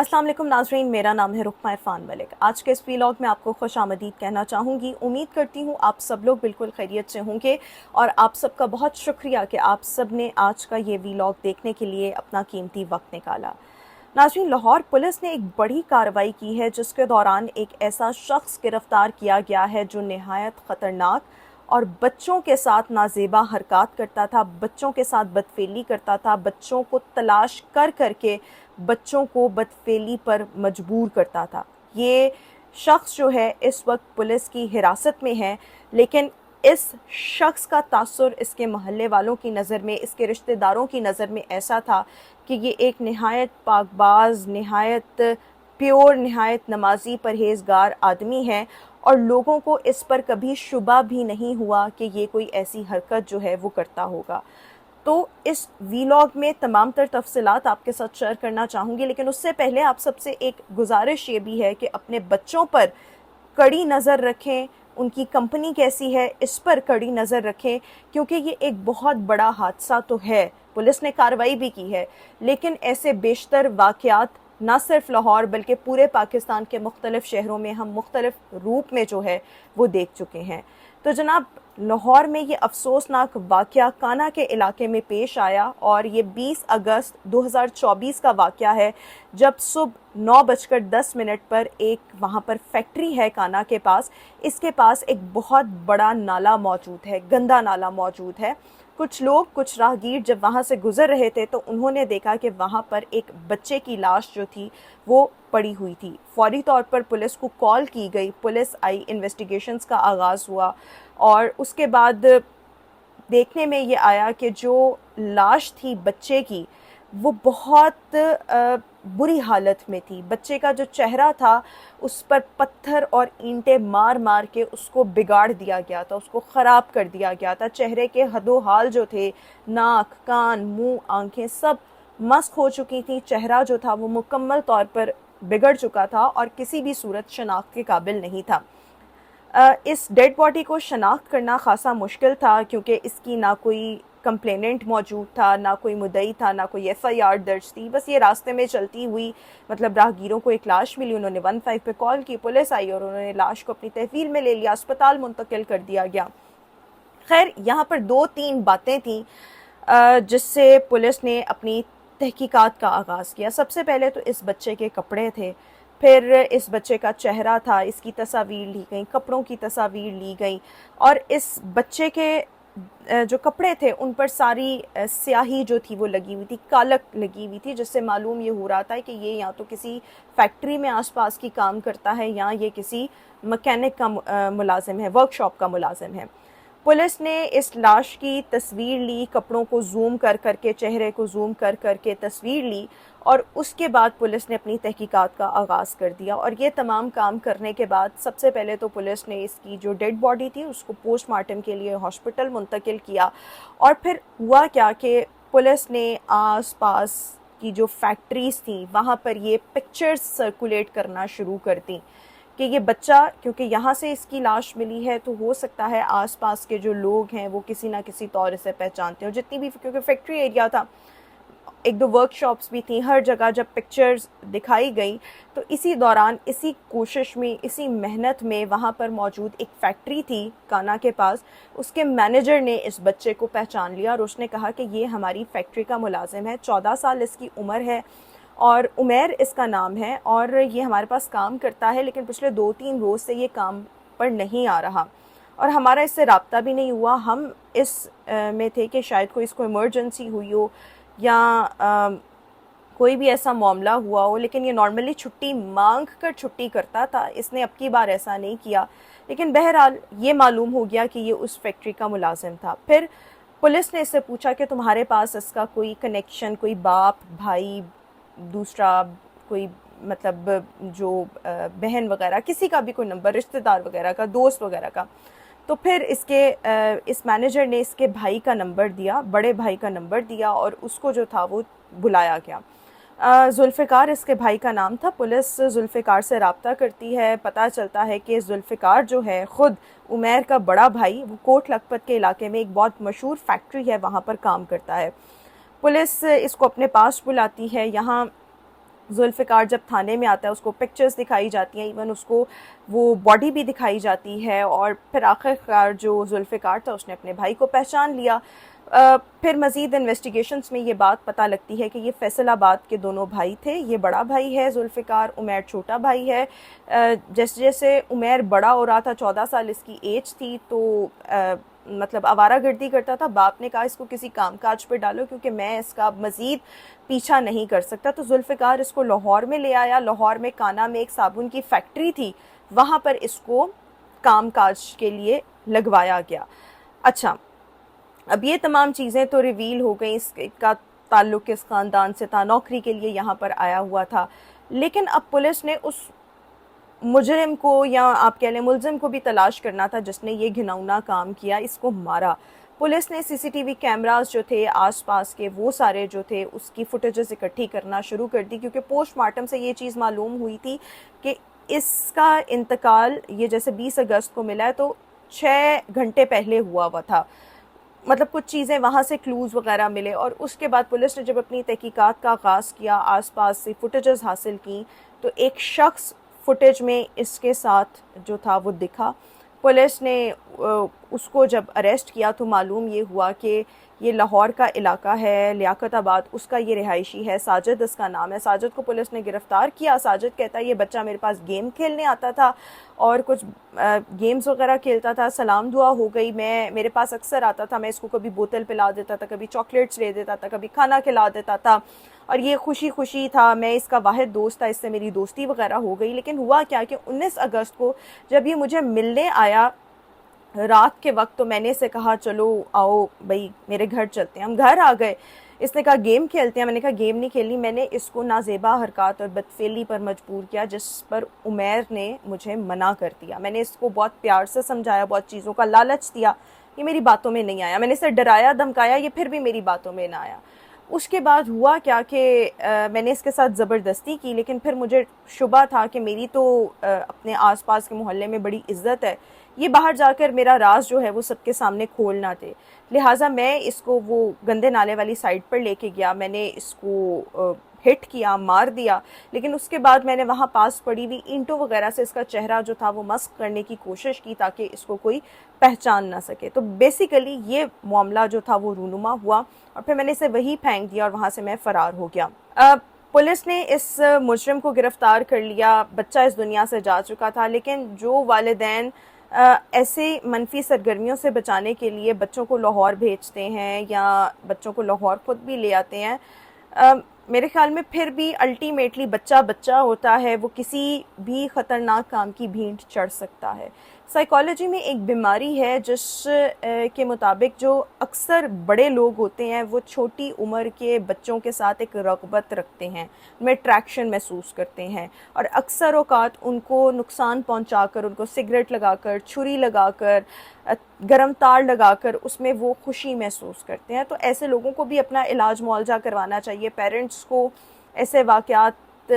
अस्सलाम वालेकुम नाज़रीन, मेरा नाम है रुकमा इरफान मलिक। आज के इस व्लॉग में आपको खुश आमदीद कहना चाहूँगी। उम्मीद करती हूँ आप सब लोग बिल्कुल खैरियत से होंगे और आप सबका बहुत शुक्रिया कि आप सब ने आज का ये व्लॉग देखने के लिए अपना कीमती वक्त निकाला। नाज़रीन, लाहौर पुलिस ने एक बड़ी कार्रवाई की है जिसके दौरान एक ऐसा शख्स गिरफ़्तार किया गया है जो नहायत ख़तरनाक और बच्चों के साथ नाजेबा हरकत करता था, बच्चों के साथ बदफेली करता था, बच्चों को तलाश कर करके बच्चों को बदफेली पर मजबूर करता था। ये शख्स जो है इस वक्त पुलिस की हिरासत में है, लेकिन इस शख्स का तासुर इसके महल्ले वालों की नज़र में, इसके रिश्तेदारों की नज़र में ऐसा था कि ये एक नहायत पाकबाज, नहायत प्योर, नहायत नमाजी परहेज़गार आदमी है और लोगों को इस पर कभी शुबा भी नहीं हुआ कि ये कोई ऐसी हरकत जो है वो करता होगा। तो इस वीलॉग में तमाम तर तफसीलात आपके साथ शेयर करना चाहूँगी, लेकिन उससे पहले आप सबसे एक गुजारिश ये भी है कि अपने बच्चों पर कड़ी नज़र रखें, उनकी कंपनी कैसी है इस पर कड़ी नज़र रखें, क्योंकि ये एक बहुत बड़ा हादसा तो है। पुलिस ने कार्रवाई भी की है, लेकिन ऐसे बेशतर वाक़यात ना सिर्फ लाहौर बल्कि पूरे पाकिस्तान के मुख्तलिफ़ शहरों में हम मुख्तलिफ़ रूप में जो है वो देख चुके हैं। तो जनाब, लाहौर में ये अफसोसनाक वाक़या काना के इलाके में पेश आया और ये 20 अगस्त 2024 का वाक़या है, जब सुबह 9:10 पर एक वहाँ पर फैक्ट्री है काना के पास, इसके पास एक बहुत बड़ा नाला मौजूद है, गंदा नाला मौजूद है। कुछ लोग, कुछ राहगीर जब वहाँ से गुज़र रहे थे तो उन्होंने देखा कि वहाँ पर एक बच्चे की लाश जो थी वो पड़ी हुई थी। फौरी तौर पर पुलिस को कॉल की गई, पुलिस आई, इन्वेस्टिगेशंस का आगाज़ हुआ और उसके बाद देखने में ये आया कि जो लाश थी बच्चे की वो बहुत बुरी हालत में थी। बच्चे का जो चेहरा था उस पर पत्थर और ईंटें मार मार के उसको बिगाड़ दिया गया था, उसको ख़राब कर दिया गया था। चेहरे के हदो-हाल जो थे, नाक, कान, मुंह, आंखें सब मस्क हो चुकी थी। चेहरा जो था वो मुकम्मल तौर पर बिगड़ चुका था और किसी भी सूरत शनाख्त के काबिल नहीं था। इस डेड बॉडी को शनाख्त करना खासा मुश्किल था, क्योंकि इसकी ना कोई कंप्लेनेंट मौजूद था, ना कोई मुद्दई था, ना कोई एफआईआर दर्ज थी। बस ये रास्ते में चलती हुई, मतलब राहगीरों को एक लाश मिली, उन्होंने 15 पे कॉल की, पुलिस आई और उन्होंने लाश को अपनी तहवील में ले लिया, अस्पताल मुंतकिल कर दिया गया। खैर, यहाँ पर 2-3 बातें थीं जिससे पुलिस ने अपनी तहकीकात का आगाज़ किया। सबसे पहले तो इस बच्चे के कपड़े थे, फिर इस बच्चे का चेहरा था, इसकी तस्वीर ली गई, कपड़ों की तस्वीर ली गई और इस बच्चे के जो कपड़े थे उन पर सारी स्याही जो थी वो लगी हुई थी, कालक लगी हुई थी, जिससे मालूम ये हो रहा था कि ये या तो किसी फैक्ट्री में आसपास की काम करता है या ये किसी मैकेनिक का मुलाजिम है, वर्कशॉप का मुलाजिम है। पुलिस ने इस लाश की तस्वीर ली, कपड़ों को जूम कर करके, चेहरे को जूम कर करके तस्वीर ली और उसके बाद पुलिस ने अपनी तहकीकात का आगाज़ कर दिया। और ये तमाम काम करने के बाद सबसे पहले तो पुलिस ने इसकी जो डेड बॉडी थी उसको पोस्टमार्टम के लिए हॉस्पिटल मुंतकिल किया। और फिर हुआ क्या कि पुलिस ने आस पास की जो फैक्ट्रीज़ थी वहाँ पर ये पिक्चर्स सर्कुलेट करना शुरू कर दी कि ये बच्चा, क्योंकि यहाँ से इसकी लाश मिली है तो हो सकता है आसपास के जो लोग हैं वो किसी ना किसी तौर से पहचानते हो। जितनी भी, क्योंकि फैक्ट्री एरिया था, 1-2 वर्कशॉप्स भी थी, हर जगह जब पिक्चर्स दिखाई गई तो इसी दौरान, इसी कोशिश में, इसी मेहनत में वहाँ पर मौजूद एक फैक्ट्री थी काना के पास, उसके मैनेजर ने इस बच्चे को पहचान लिया और उसने कहा कि ये हमारी फैक्ट्री का मुलाजिम है, 14 साल इसकी उम्र है और उमैर इसका नाम है और ये हमारे पास काम करता है, लेकिन पिछले 2-3 रोज़ से ये काम पर नहीं आ रहा और हमारा इससे रब्ता भी नहीं हुआ। हम इस में थे कि शायद कोई इसको इमरजेंसी हुई हो या कोई भी ऐसा मामला हुआ हो, लेकिन ये नॉर्मली छुट्टी मांग कर छुट्टी करता था। इसने अब की बार ऐसा नहीं किया, लेकिन बहरहाल ये मालूम हो गया कि ये उस फैक्ट्री का मुलाजिम था। फिर पुलिस ने इससे पूछा कि तुम्हारे पास इसका कोई कनेक्शन, कोई बाप, भाई, दूसरा कोई, मतलब जो बहन वगैरह, किसी का भी कोई नंबर, रिश्तेदार वगैरह का, दोस्त वगैरह का। तो फिर इस मैनेजर ने इसके भाई का नंबर दिया, बड़े भाई का नंबर दिया और उसको जो था वो बुलाया गया। जुल्फ़िकार इसके भाई का नाम था। पुलिस जुल्फ़िकार से रब्ता करती है, पता चलता है कि जुल्फ़िकार जो है ख़ुद उमैर का बड़ा भाई, वो कोट लखपत के इलाके में एक बहुत मशहूर फैक्ट्री है वहाँ पर काम करता है। पुलिस इसको अपने पास बुलाती है। यहाँ ذوالفقار جب تھانے میں آتا ہے اس کو پکچرز دکھائی جاتی ہیں، ایون اس کو وہ باڈی بھی دکھائی جاتی ہے، اور پھر آخر کار جو ذوالفقار تھا اس نے اپنے بھائی کو پہچان لیا۔ پھر مزید انویسٹیگیشنز میں یہ بات پتہ لگتی ہے کہ یہ فیصل آباد کے دونوں بھائی تھے، یہ بڑا بھائی ہے ذوالفقار، عمیر چھوٹا بھائی ہے۔ جیسے جیسے عمیر بڑا ہو رہا تھا، 14 سال اس کی ایج تھی، تو مطلب آوارہ گردی کرتا تھا۔ باپ نے کہا اس کو کسی کام کاج پہ ڈالو کیونکہ میں اس کا مزید پیچھا نہیں کر سکتا، تو ذوالفقار اس کو لاہور میں لے آیا۔ لاہور میں کانا میں ایک صابن کی فیکٹری تھی، وہاں پر اس کو کام کاج کے لیے لگوایا گیا۔ اچھا، اب یہ تمام چیزیں تو ریویل ہو گئیں، اس کا تعلق اس خاندان سے تھا، نوکری کے لیے یہاں پر آیا ہوا تھا، لیکن اب پولیس نے اس مجرم کو یا آپ کہہ لیں ملزم کو بھی تلاش کرنا تھا جس نے یہ گھناؤنا کام کیا، اس کو مارا۔ پولیس نے CCTV کیمراز جو تھے آس پاس کے، وہ سارے جو تھے اس کی فوٹیجز اکٹھی کرنا شروع کر دی، کیونکہ پوسٹ مارٹم سے یہ چیز معلوم ہوئی تھی کہ اس کا انتقال یہ جیسے 20 اگست کو ملا ہے تو 6 گھنٹے پہلے ہوا تھا، مطلب کچھ چیزیں وہاں سے کلوز وغیرہ ملے۔ اور اس کے بعد پولیس نے جب اپنی تحقیقات کا آغاز کیا، آس پاس سے فوٹیجز حاصل کی، تو ایک شخص فوٹیج میں اس کے ساتھ جو تھا وہ دکھا۔ پولیس نے اس کو جب اریسٹ کیا تو معلوم یہ ہوا کہ یہ لاہور کا علاقہ ہے، لیاقت آباد اس کا یہ رہائشی ہے، ساجد اس کا نام ہے۔ ساجد کو پولیس نے گرفتار کیا۔ ساجد کہتا ہے یہ بچہ میرے پاس گیم کھیلنے آتا تھا اور کچھ گیمز وغیرہ کھیلتا تھا، سلام دعا ہو گئی، میرے پاس اکثر آتا تھا، میں اس کو کبھی بوتل پلا دیتا تھا، کبھی چاکلیٹس لے دیتا تھا، کبھی کھانا کھلا دیتا تھا، اور یہ خوشی خوشی تھا، میں اس کا واحد دوست تھا، اس سے میری دوستی وغیرہ ہو گئی۔ لیکن ہوا کیا کہ 19 اگست کو جب یہ مجھے ملنے آیا رات کے وقت، تو میں نے اسے کہا چلو آؤ بھائی میرے گھر چلتے ہیں۔ ہم گھر آ گئے، اس نے کہا گیم کھیلتے ہیں، میں نے کہا گیم نہیں کھیلنی۔ میں نے اس کو نازیبا حرکات اور بدفعلی پر مجبور کیا جس پر عمیر نے مجھے منع کر دیا۔ میں نے اس کو بہت پیار سے سمجھایا، بہت چیزوں کا لالچ دیا، یہ میری باتوں میں نہیں آیا۔ میں نے اسے ڈرایا دھمکایا، یہ پھر بھی میری باتوں میں نہ آیا۔ اس کے بعد ہوا کیا کہ میں نے اس کے ساتھ زبردستی کی، لیکن پھر مجھے شبہ تھا کہ میری تو اپنے آس پاس کے محلے میں بڑی عزت ہے، یہ باہر جا کر میرا راز جو ہے وہ سب کے سامنے کھولنا تھے، لہٰذا میں اس کو وہ گندے نالے والی سائڈ پر لے کے گیا۔ میں نے اس کو ہٹ کیا، مار دیا، لیکن اس کے بعد میں نے وہاں پاس پڑی ہوئی اینٹوں وغیرہ سے اس کا چہرہ جو تھا وہ مسخ کرنے کی کوشش کی تاکہ اس کو کوئی پہچان نہ سکے۔ تو بیسیکلی یہ معاملہ جو تھا وہ رونما ہوا، اور پھر میں نے اسے وہی پھینک دیا اور وہاں سے میں فرار ہو گیا۔ پولیس نے اس مجرم کو گرفتار کر لیا، بچہ اس دنیا سے جا چکا تھا، لیکن جو والدین ایسے منفی سرگرمیوں سے بچانے کے لیے بچوں کو لاہور بھیجتے ہیں یا بچوں کو لاہور خود بھی لے آتے ہیں، میرے خیال میں پھر بھی الٹیمیٹلی بچہ ہوتا ہے، وہ کسی بھی خطرناک کام کی بھینٹ چڑھ سکتا ہے۔ سائیکالوجی میں ایک بیماری ہے جس کے مطابق جو اکثر بڑے لوگ ہوتے ہیں وہ چھوٹی عمر کے بچوں کے ساتھ ایک رغبت رکھتے ہیں، ان میں اٹریکشن محسوس کرتے ہیں، اور اکثر اوقات ان کو نقصان پہنچا کر، ان کو سگریٹ لگا کر، چھری لگا کر، گرم تار لگا کر اس میں وہ خوشی محسوس کرتے ہیں۔ تو ایسے لوگوں کو بھی اپنا علاج معالجہ کروانا چاہیے۔ پیرنٹس کو ایسے واقعات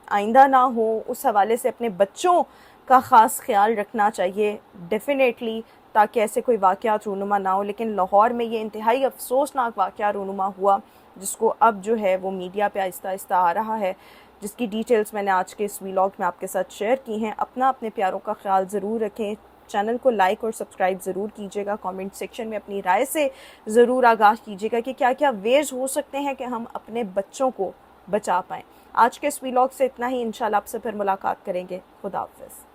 آئندہ نہ ہو، اس حوالے سے اپنے بچوں کا خاص خیال رکھنا چاہیے ڈیفینیٹلی، تاکہ ایسے کوئی واقعات رونما نہ ہو۔ لیکن لاہور میں یہ انتہائی افسوسناک واقعہ رونما ہوا، جس کو اب جو ہے وہ میڈیا پہ آہستہ آہستہ آ رہا ہے، جس کی ڈیٹیلز میں نے آج کے اس ویلاگ میں آپ کے ساتھ شیئر کی ہیں۔ اپنے پیاروں کا خیال ضرور رکھیں، چینل کو لائک اور سبسکرائب ضرور کیجیے گا، کامنٹ سیکشن میں اپنی رائے سے ضرور آگاہ کیجیے گا کہ کیا کیا ویز ہو سکتے ہیں کہ ہم اپنے بچوں کو بچا پائیں۔ آج کے اس ویلاگ سے اتنا ہی، انشاءاللہ آپ سے پھر ملاقات کریں گے۔ خدا حافظ۔